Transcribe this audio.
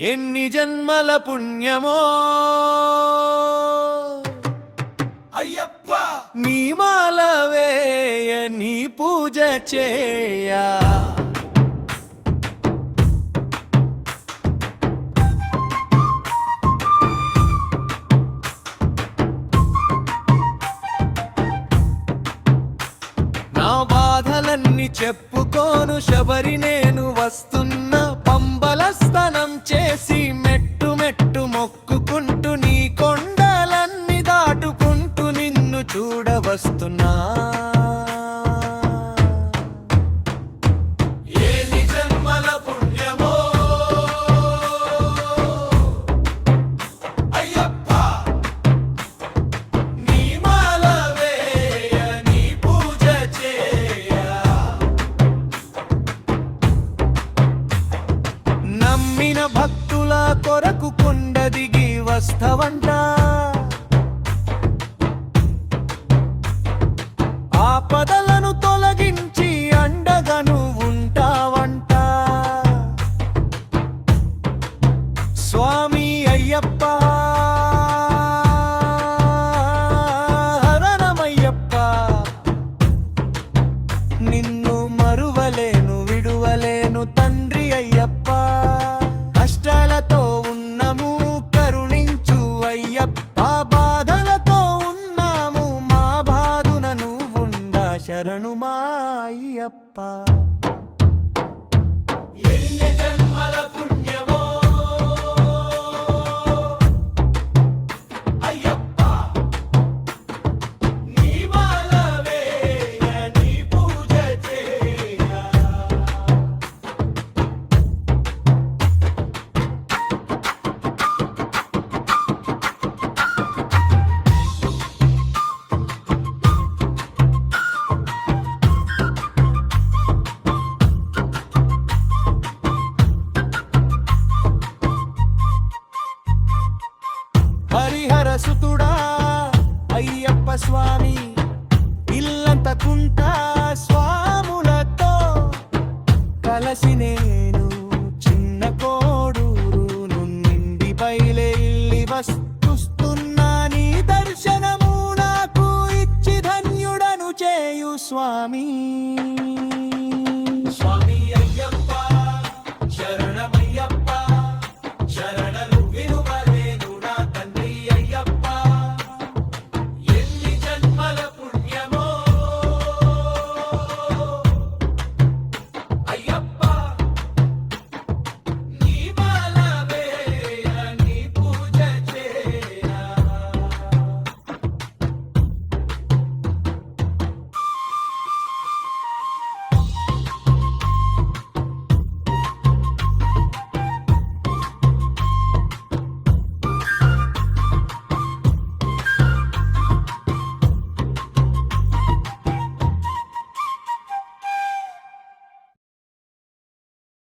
ఎన్ని జన్మల పుణ్యమో అయ్యప్ప నీ మాల వేయ నీ పూజ చేయ నా బాధలన్నీ చెప్పుకోను శబరి నేను వస్తున్నా పంబల స్నానం చేసి మెట్టు మెట్టు మొక్కుకుంటూ నీ కొండలన్నీ దాటుకుంటూ నిన్ను చూడవస్తున్నా భక్తుల కొరకు కొండ దిగి వస్తవంట ఆపదలను తొలగించి అండగను ఉంటావంట స్వామి అయ్యప్ప హరణమయ్యప్ప నిన్ను మరువలేను విడువలేను తండ్రి అయ్యప్ప కష్టాలతో ఉన్నాము కరుణించు అయ్యప్ప బాధలతో ఉన్నాము మా బాధున నువ్వుండా శరణు మా అయ్యప్ప ఎన్ని జన్మల పుణ్యమో అయ్యప్ప నీ మాల వేయ నీ పూజ చేయ హరిహర సుతుడా అయ్యప్ప స్వామి ఇల్లంత కుంట స్వాములతో కలసి నేను చిన్న కోడూరు నుండి బయలెల్లి వస్తున్నా నీ దర్శనము నాకు ఇచ్చి ధన్యుడను చేయు స్వామి